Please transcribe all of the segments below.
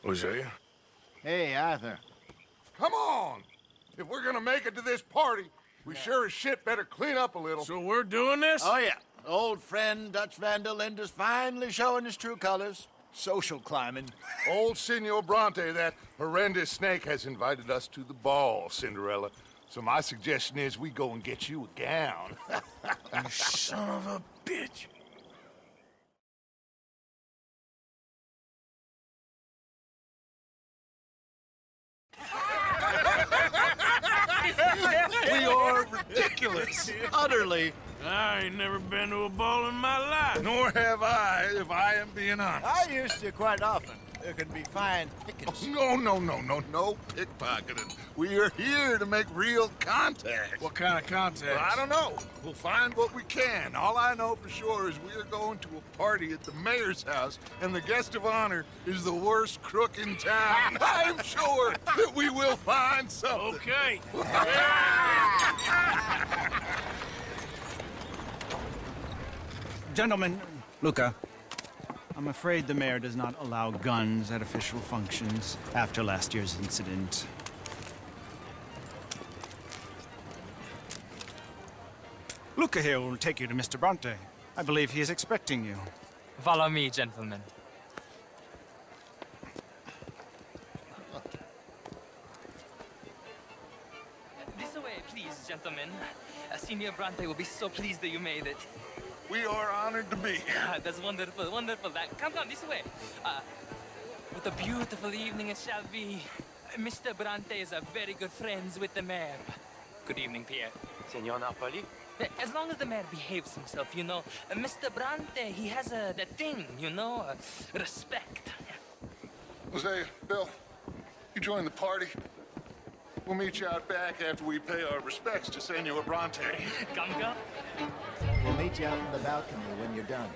Hosea? Hey, Arthur. Come on! If we're gonna make it to this party, we sure as shit better clean up a little. So we're doing this? Oh, yeah. Old friend Dutch Van der Linde's finally showing his true colors. Social climbing. Old Senor Bronte, that horrendous snake, has invited us to the ball, Cinderella. So my suggestion is we go and get you a gown. You son of a bitch. We are ridiculous. Utterly. I ain't never been to a ball in my life. Nor have I, if I am being honest. I used to quite often. There can be fine pickings. No pickpocketing. We are here to make real contact. What kind of contact? I don't know. We'll find what we can. All I know for sure is we are going to a party at the mayor's house, and the guest of honor is the worst crook in town. I'm sure that we will find something. Okay. Gentlemen, Luca, I'm afraid the mayor does not allow guns at official functions after last year's incident. Luca here will take you to Mr. Bronte. I believe he is expecting you. Follow me, gentlemen. This way, please, gentlemen. Senior Bronte will be so pleased that you made it. We are honored to be here. That's wonderful, wonderful. Come this way. What a beautiful evening it shall be. Mr. Bronte is very good friends with the mayor. Good evening, Pierre. Senor Napoli? As long as the mayor behaves himself, you know. Mr. Bronte, he has that thing, you know, respect. Hosea, Bill, you join the party. We'll meet you out back after we pay our respects to Senor Bronte. Come. We'll meet you out in the balcony when you're done.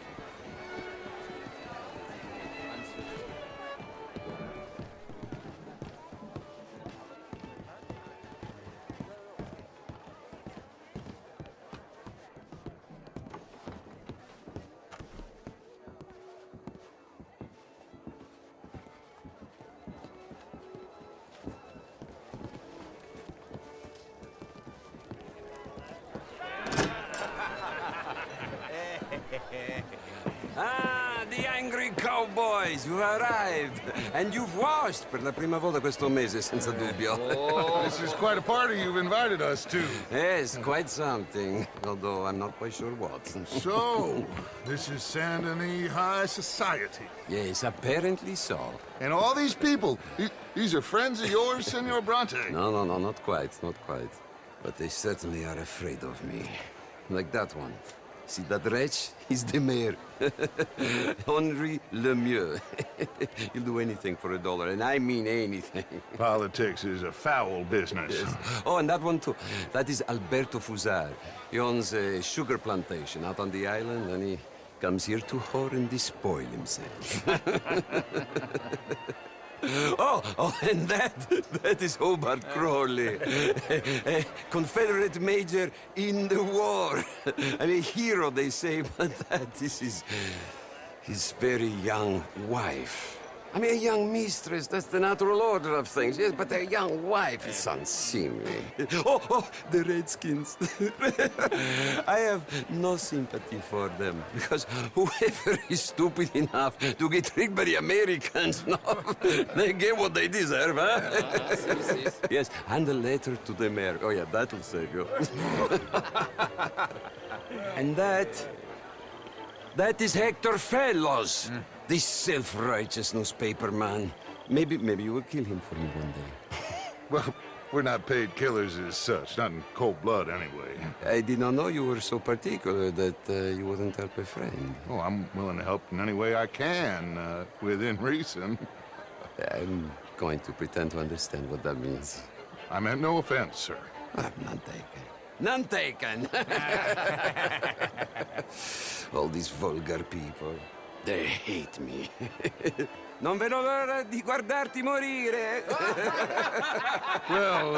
Ah, the angry cowboys, you've arrived. And you've washed per la prima volta questo mese, senza dubbio. This is quite a party you've invited us to. Yes, quite something. Although I'm not quite sure what. So, this is Saint Denis High Society. Yes, apparently so. And all these people, these are friends of yours, Senor Bronte? No, not quite, not quite. But they certainly are afraid of me. Like that one. See that wretch? He's the mayor. Henri Lemieux. He'll do anything for $1, and I mean anything. Politics is a foul business. Yes. Oh, and that one too. That is Alberto Fusar. He owns a sugar plantation out on the island, and he comes here to whore and despoil himself. Oh, and that is Hobart Crawley, a Confederate major in the war. And a hero, they say, but that is his very young wife. I mean, a young mistress, that's the natural order of things, yes, but a young wife is unseemly. Oh, the Redskins. I have no sympathy for them, because whoever is stupid enough to get tricked by the Americans, no, they get what they deserve, huh? Yes, and a letter to the mayor. Oh, yeah, that'll save you. And that is Hector Fellows. This self-righteous newspaper man. Maybe you will kill him for me one day. Well, we're not paid killers as such, not in cold blood anyway. I did not know you were so particular that you wouldn't help a friend. Oh, I'm willing to help in any way I can, within reason. I'm going to pretend to understand what that means. I meant no offense, sir. None taken. None taken! All these vulgar people. They hate me. Non vedo l'ora di guardarti morire. Well,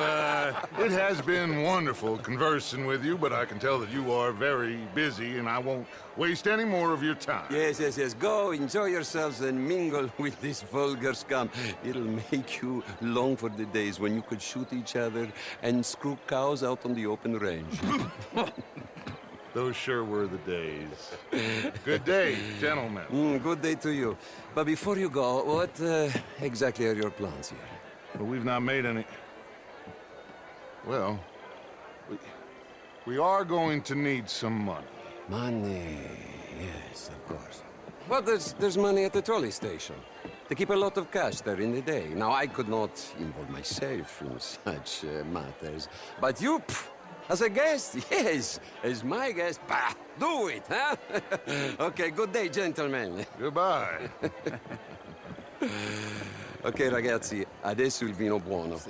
it has been wonderful conversing with you, but I can tell that you are very busy, and I won't waste any more of your time. Yes. Go, enjoy yourselves, and mingle with this vulgar scum. It'll make you long for the days when you could shoot each other and screw cows out on the open range. Those sure were the days. Good day, gentlemen. Good day to you. But before you go, what exactly are your plans here? Well, we've not made any... Well, we are going to need some money. Money, yes, of course. Well, there's money at the trolley station. They keep a lot of cash there in the day. Now, I could not involve myself in such matters. But you, as a guest, yes, as my guest, bah, do it, huh? Okay, good day, gentlemen. Goodbye. Ok, ragazzi, adesso il vino buono.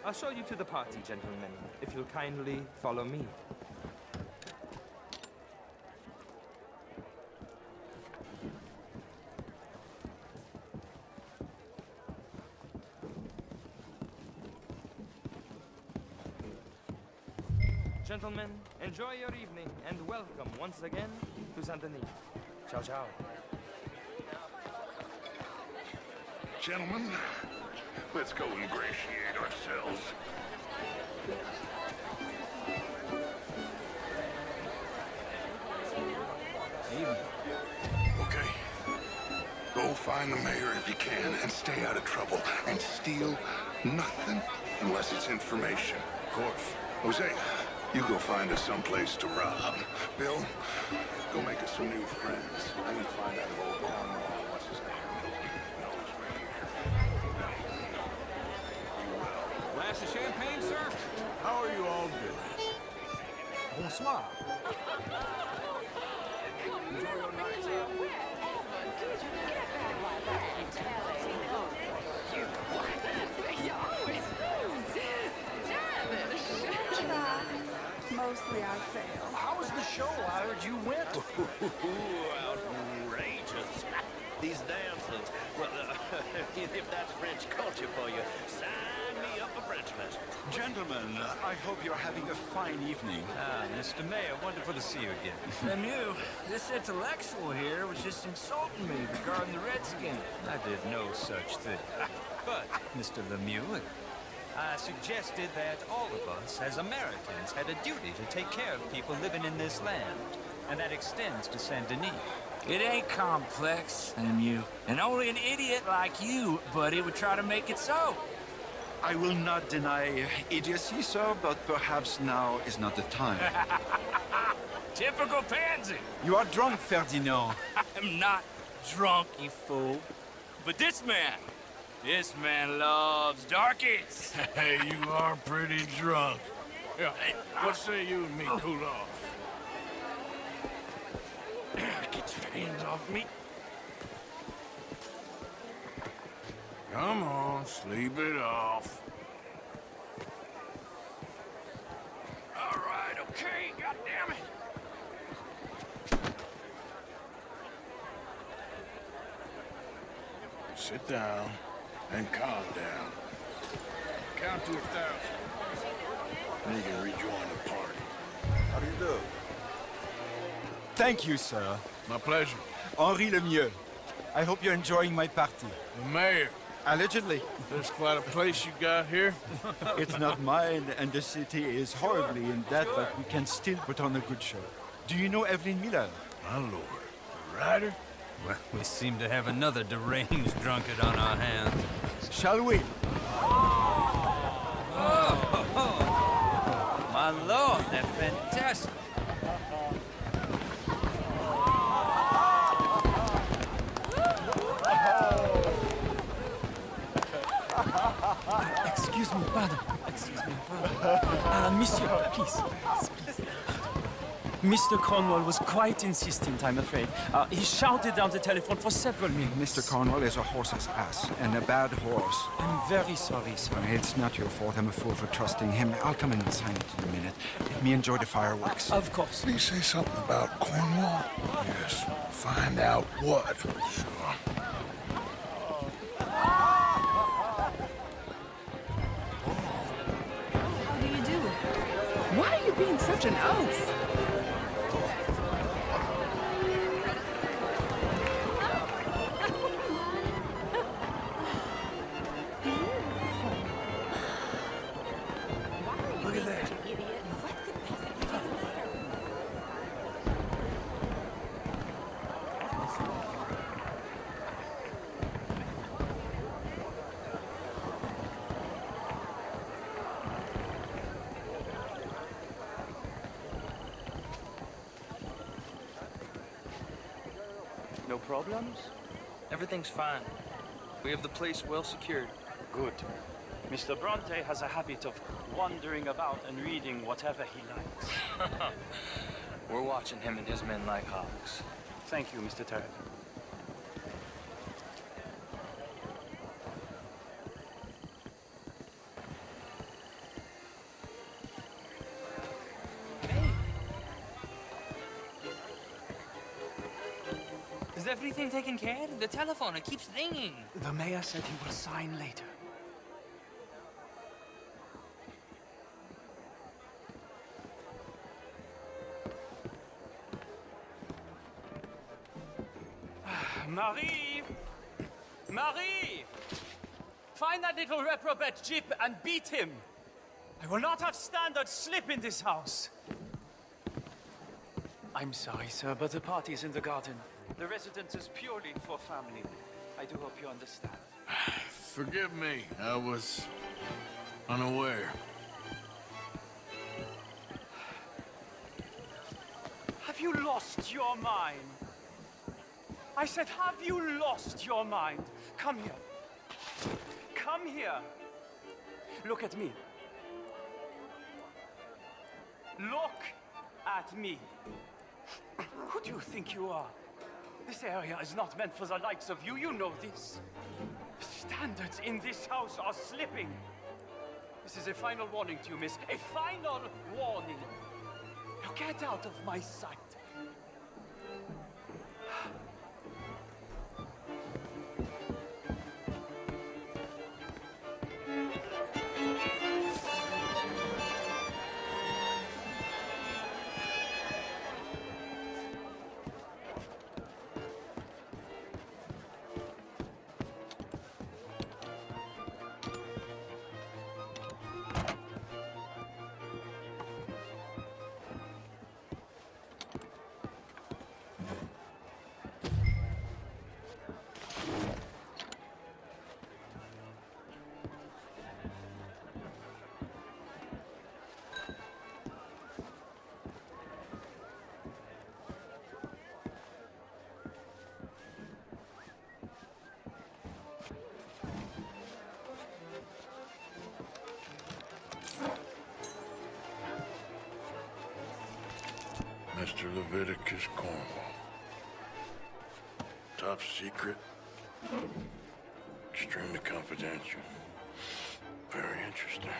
I'll show you to the party, gentlemen, if you'll kindly follow me. Gentlemen, enjoy your evening and welcome once again to Saint Denis. Ciao, ciao. Gentlemen, let's go ingratiate ourselves. Okay. Go find the mayor if you can and stay out of trouble. And steal nothing unless it's information. Of course. Jose, you go find us someplace to rob. Bill, go make us some new friends. I need to find out if old Cornwall, what's his name? knows right here. Glass of champagne, sir? How are you all doing? Bonsoir. Mostly I fail. How was the show? I heard you went. Outrageous. These dances. Well, if that's French culture for you, sign me up for French lessons. Gentlemen, I hope you're having a fine evening. Mr. Mayor, wonderful to see you again. Lemieux, this intellectual here was just insulting me regarding the Redskins. I did no such thing. But, Mr. Lemieux, I suggested that all of us, as Americans, had a duty to take care of people living in this land. And that extends to Saint Denis. It ain't complex, Lemieux. And only an idiot like you, buddy, would try to make it so. I will not deny idiocy, sir, but perhaps now is not the time. Typical pansy. You are drunk, Ferdinand. I'm not drunk, you fool. But this man loves darkies. Hey, you are pretty drunk. Yeah, what say you and me cool off? Get your hands off me. Come on, sleep it off. All right, okay, goddammit. Sit down and calm down. Count to 1,000. Then you can rejoin the party. How do you do? Thank you, sir. My pleasure. Henri Lemieux. I hope you're enjoying my party. The mayor. Allegedly. There's quite a place you got here. It's not mine, and the city is horribly in debt, but we can still put on a good show. Do you know Evelyn Miller? My lord. The writer? Well, we seem to have another deranged drunkard on our hands. Shall we? My lord, they're fantastic. Excuse me, pardon. Monsieur, please. Mr. Cornwall was quite insistent, I'm afraid. He shouted down the telephone for several minutes. Mr. Cornwall is a horse's ass, and a bad horse. I'm very sorry, sir. It's not your fault. I'm a fool for trusting him. I'll come in and sign it in a minute. Let me enjoy the fireworks. Of course. Did he say something about Cornwall? Yes. Find out what. Sure. How do you do? Why are you being such an oaf? Look at that. No problems? Everything's fine. We have the place well secured. Good. Mr. Bronte has a habit of wandering about and reading whatever he likes. We're watching him and his men like hawks. Thank you, Mr. Turk. Is everything taken care of? The telephone, it keeps ringing. The mayor said he will sign later. Marie! Marie! Find that little reprobate Jip and beat him! I will not have standard slip in this house! I'm sorry, sir, but the party's in the garden. The residence is purely for family. I do hope you understand. Forgive me. I was unaware. Have you lost your mind? I said, have you lost your mind? Come here. Come here. Look at me. Look at me. Who do you think you are? This area is not meant for the likes of you. You know this. Standards in this house are slipping. This is a final warning to you, miss. A final warning. Now get out of my sight. Mr. Leviticus Cornwall. Top secret. Extremely confidential. Very interesting.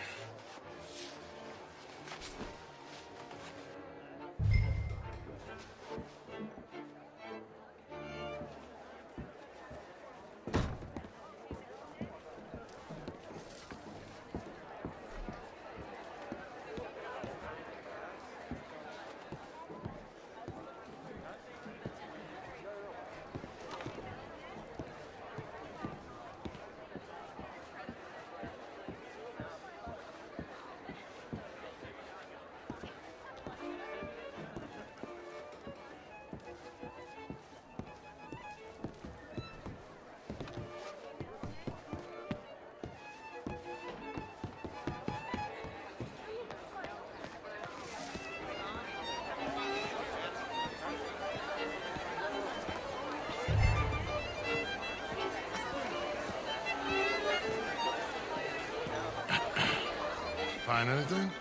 Find anything?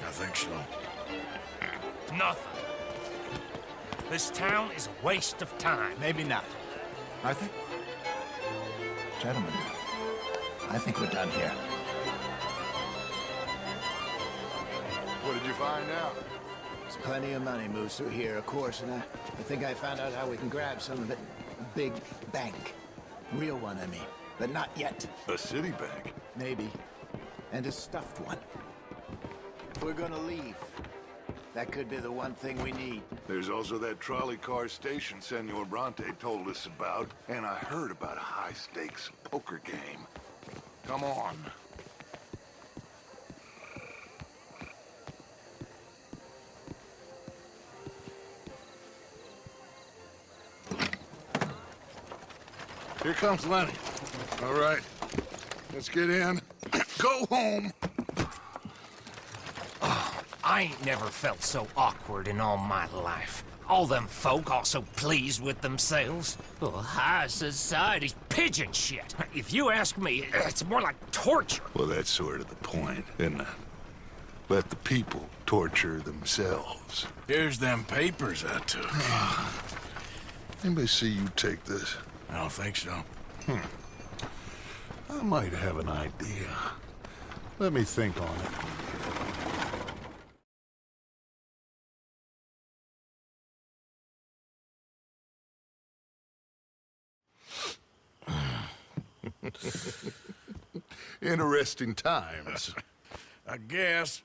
I think so. Nothing. This town is a waste of time. Maybe not. Arthur? Gentlemen, I think we're done here. What did you find out? There's plenty of money moves through here, of course, and I think I found out how we can grab some of it. A big bank. Real one, I mean. But not yet. A city bank? Maybe. And a stuffed one. If we're gonna leave, that could be the one thing we need. There's also that trolley car station Senor Bronte told us about, and I heard about a high-stakes poker game. Come on. Here comes Lenny. All right, let's get in. Go home. I ain't never felt so awkward in all my life. All them folk all so pleased with themselves. Oh, high society's pigeon shit. If you ask me, it's more like torture. Well, that's sort of the point, isn't it? Let the people torture themselves. Here's them papers I took. Anybody see you take this? I don't think so. I might have an idea. Let me think on it. Interesting times. I guess.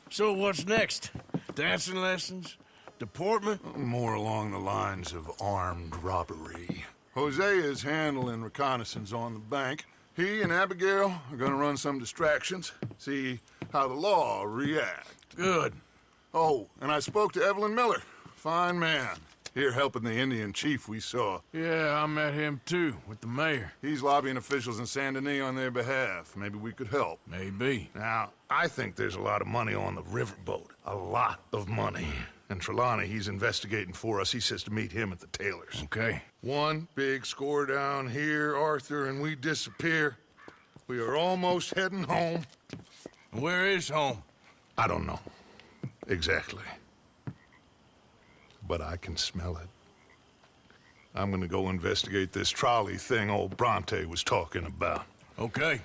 So what's next? Dancing lessons? Deportment? More along the lines of armed robbery. Hosea is handling reconnaissance on the bank. He and Abigail are gonna run some distractions, see how the law react. Good. Oh, and I spoke to Evelyn Miller. Fine man. Here helping the Indian chief we saw. Yeah, I met him too, with the mayor. He's lobbying officials in Saint Denis on their behalf. Maybe we could help. Maybe. Now, I think there's a lot of money on the riverboat. A lot of money. And Trelawney, he's investigating for us. He says to meet him at the Taylor's. Okay. One big score down here, Arthur, and we disappear. We are almost heading home. Where is home? I don't know. Exactly. But I can smell it. I'm gonna go investigate this trolley thing old Bronte was talking about. Okay.